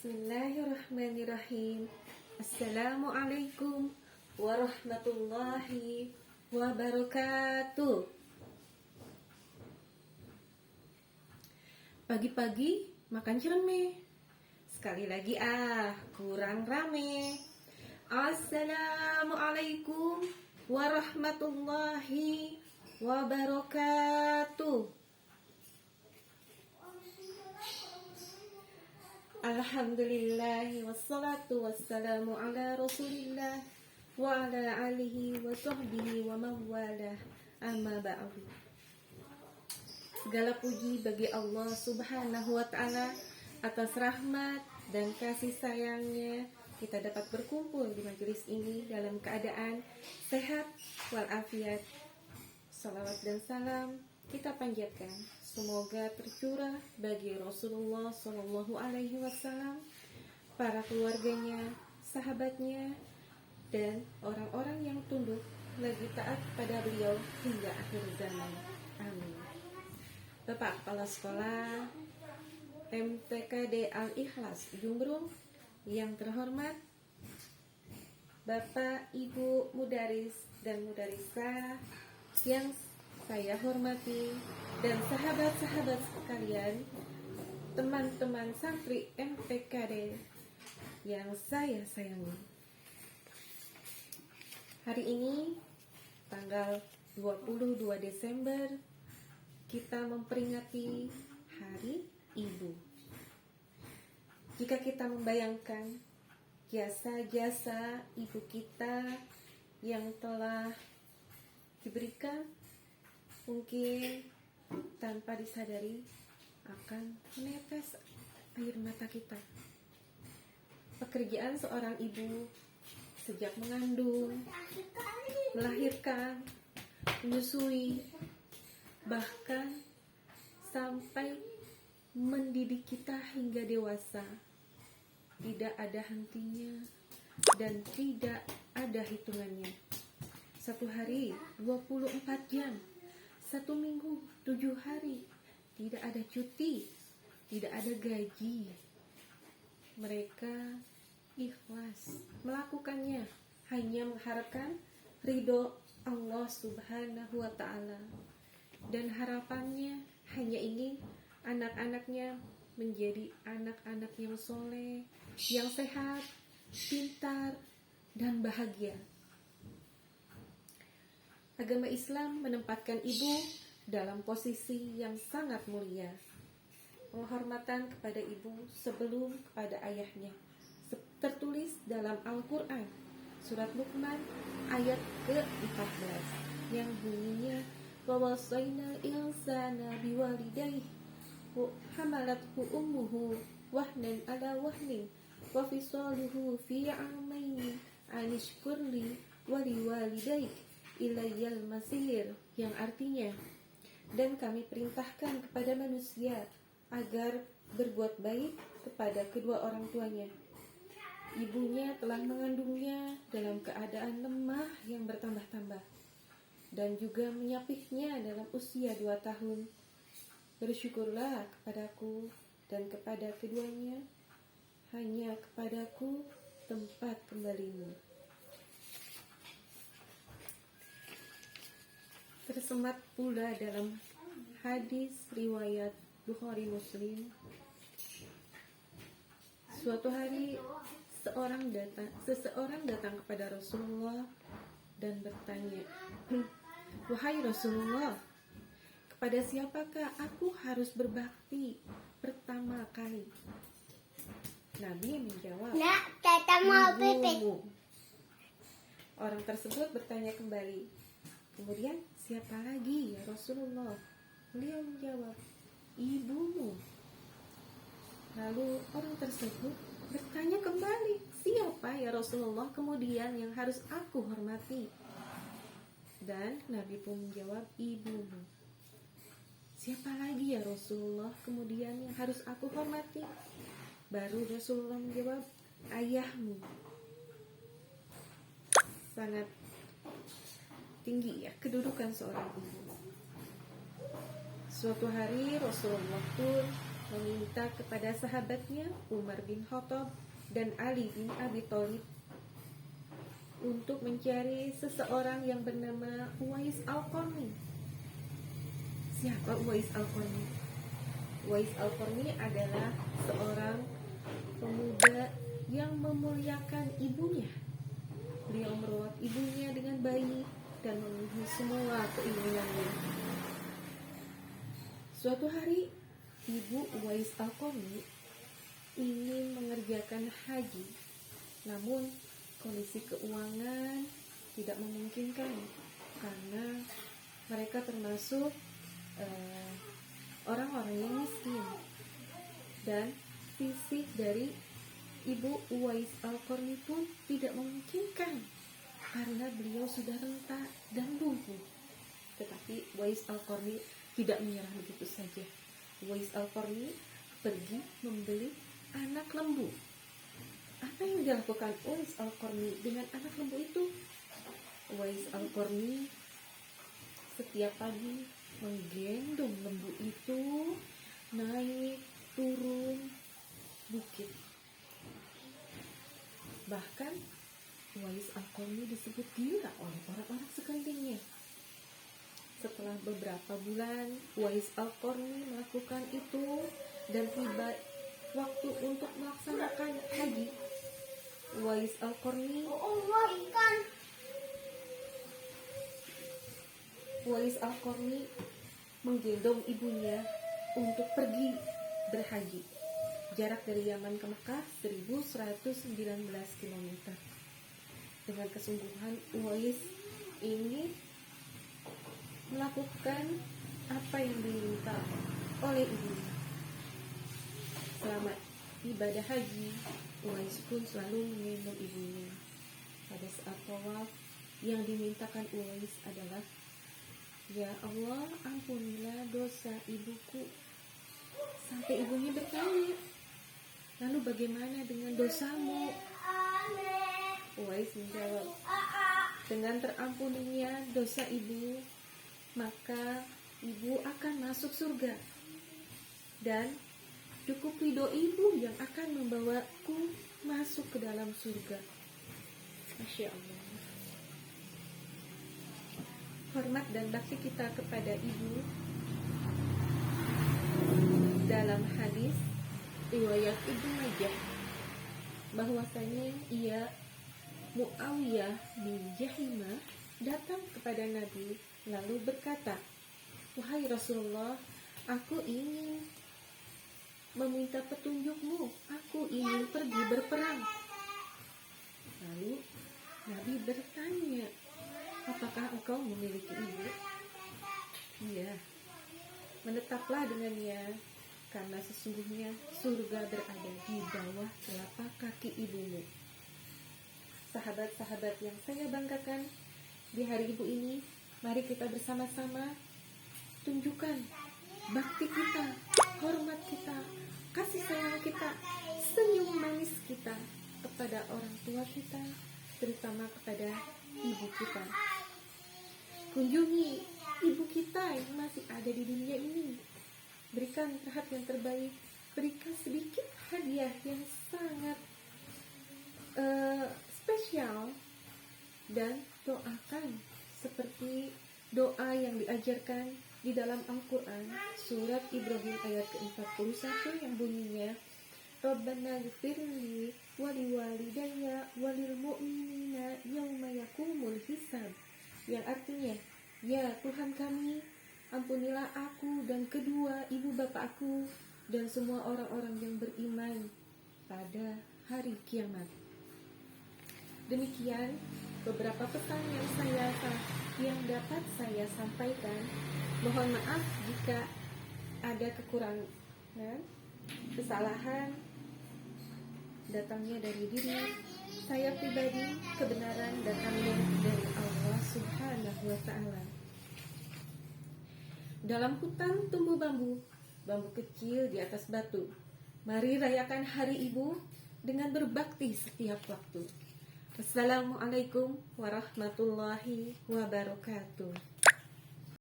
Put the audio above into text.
Bismillahirrahmanirrahim. Assalamualaikum warahmatullahi wabarakatuh. Pagi-pagi makan cermeh. Sekali lagi kurang rame. Assalamualaikum warahmatullahi wabarakatuh. Alhamdulillahi wassalatu wassalamu ala rasulillah wa ala alihi wa sahbihi wa mawalah, amma ba'du. Segala puji bagi Allah subhanahu wa ta'ala atas rahmat dan kasih sayangnya kita dapat berkumpul di majelis ini dalam keadaan sehat walafiat. Salawat dan salam kita panjatkan semoga tercurah bagi Rasulullah Shallallahu Alaihi Wasallam, para keluarganya, sahabatnya, dan orang-orang yang tunduk lagi taat pada beliau hingga akhir zaman. Amin. Bapak Kepala Sekolah MTKD Al-Ikhlas Jumbrung yang terhormat, Bapak Ibu Mudaris dan Mudarisah yang saya hormati, dan sahabat-sahabat sekalian, teman-teman santri MTKD yang saya sayangi. Hari ini tanggal 22 Desember kita memperingati Hari Ibu. Jika kita membayangkan jasa-jasa ibu kita yang telah diberikan, mungkin tanpa disadari akan menetes air mata kita. Pekerjaan seorang ibu sejak mengandung, melahirkan, menyusui, bahkan sampai mendidik kita hingga dewasa, tidak ada hentinya dan tidak ada hitungannya. Satu hari 24 jam, satu minggu 7 hari, tidak ada cuti, tidak ada gaji. Mereka ikhlas melakukannya, hanya mengharapkan ridho Allah subhanahu wa ta'ala, dan harapannya hanya ingin anak-anaknya menjadi anak-anak yang soleh, yang sehat, pintar, dan bahagia. Agama Islam menempatkan ibu dalam posisi yang sangat mulia. Penghormatan kepada ibu sebelum kepada ayahnya tertulis dalam Al-Quran surat Luqman ayat ke-14 yang bunyinya wawasainal insana biwalidayhi hamalathu ummuhu wahnan ala wahnin wa fisaluhu fi amaini anishkurli waliwalidayk ilayyal masir, yang artinya, dan kami perintahkan kepada manusia agar berbuat baik kepada kedua orang tuanya. Ibunya telah mengandungnya dalam keadaan lemah yang bertambah-tambah dan juga menyapihnya dalam usia 2 tahun. Bersyukurlah kepadaku dan kepada keduanya, hanya kepadaku tempat kembalimu. Tersemat pula dalam hadis riwayat Bukhari Muslim, suatu hari seseorang datang kepada Rasulullah dan bertanya, wahai Rasulullah, kepada siapakah aku harus berbakti pertama kali? Nabi menjawab, ibumu. Orang tersebut bertanya kembali, kemudian siapa lagi ya Rasulullah? Beliau menjawab, ibumu. Lalu orang tersebut bertanya kembali, siapa ya Rasulullah kemudian yang harus aku hormati? Dan Nabi pun menjawab, ibumu. Siapa lagi ya Rasulullah kemudian yang harus aku hormati? Baru Rasulullah menjawab, ayahmu. Sangat tinggi ya kedudukan seorang ibu. Suatu hari Rasulullah pun meminta kepada sahabatnya Umar bin Khattab dan Ali bin Abi Thalib untuk mencari seseorang yang bernama Uwais Al-Qarni. Siapa Uwais Al-Qarni? Uwais Al-Qarni adalah seorang pemuda yang memuliakan ibunya. Beliau merawat ibunya dengan baik dan memenuhi semua keinginannya. Suatu hari, ibu Uwais Al-Qarni ingin mengerjakan haji, namun kondisi keuangan tidak memungkinkan karena mereka termasuk orang-orang yang miskin, dan fisik dari ibu Uwais Al-Qarni pun tidak memungkinkan karena beliau sudah renta dan lumpuh. Tetapi Uwais Al-Qarni tidak menyerah begitu saja. Uwais Al-Qarni pergi membeli anak lembu. Apa yang dilakukan Uwais Al-Qarni dengan anak lembu itu? Uwais Al-Qarni setiap pagi menggendong lembu itu naik turun bukit. Bahkan Uwais Al-Qarni disebut gila oleh orang-orang sekelilingnya. Setelah beberapa bulan Uwais Al-Qarni melakukan itu dan tiba waktu untuk melaksanakan haji, Uwais Al-Qarni menggendong ibunya untuk pergi berhaji. Jarak dari Yaman ke Mekah 1119 km. Dengan kesungguhan Uwais ini melakukan apa yang diminta oleh ibunya. Selama ibadah haji, Uwais pun selalu menggendong ibunya. Pada saat tawaf, yang dimintakan Uwais adalah, "Ya Allah, ampunilah dosa ibuku." Sampai ibunya bertanya, "Lalu bagaimana dengan dosamu?" Uwais menjawab, "Dengan terampuninya dosa ibu, maka ibu akan masuk surga. Dan cukup ridho ibu yang akan membawaku masuk ke dalam surga." Masya Allah. Hormat dan bakti kita kepada ibu. Dalam hadis riwayat Ibnu Majah, bahwasanya Muawiyah bin Jahimah datang kepada Nabi lalu berkata, "Wahai Rasulullah, aku ingin meminta petunjukmu, aku ingin pergi berperang." Lalu Nabi bertanya, "Apakah engkau memiliki ibu?" "Iya." "Menetaplah dengannya, karena sesungguhnya surga berada di bawah telapak kaki ibumu." Sahabat-sahabat yang saya banggakan, di hari ibu ini, mari kita bersama-sama tunjukkan bakti kita, hormat kita, kasih sayang kita, senyum manis kita kepada orang tua kita, terutama kepada ibu kita. Kunjungi ibu kita yang masih ada di dunia ini. Berikan perhatian terbaik, berikan sedikit hadiah yang sangat spesial, dan doakan seperti doa yang diajarkan di dalam Al-Quran surat Ibrahim ayat ke-41 yang bunyinya, "Rabbana ghfirli waliwalidayya walil mu'minina yauma yakumul hisab," yang artinya, "Ya Tuhan kami, ampunilah aku dan kedua ibu bapakku dan semua orang-orang yang beriman pada hari kiamat." Demikian beberapa pesan yang dapat saya sampaikan. Mohon maaf jika ada kekurangan, kesalahan datangnya dari diri saya pribadi, kebenaran datangnya dari Allah Subhanahu wa Ta'ala. Dalam hutan tumbuh bambu kecil di atas batu. Mari rayakan Hari Ibu dengan berbakti setiap waktu. Wassalamualaikum warahmatullahi wabarakatuh.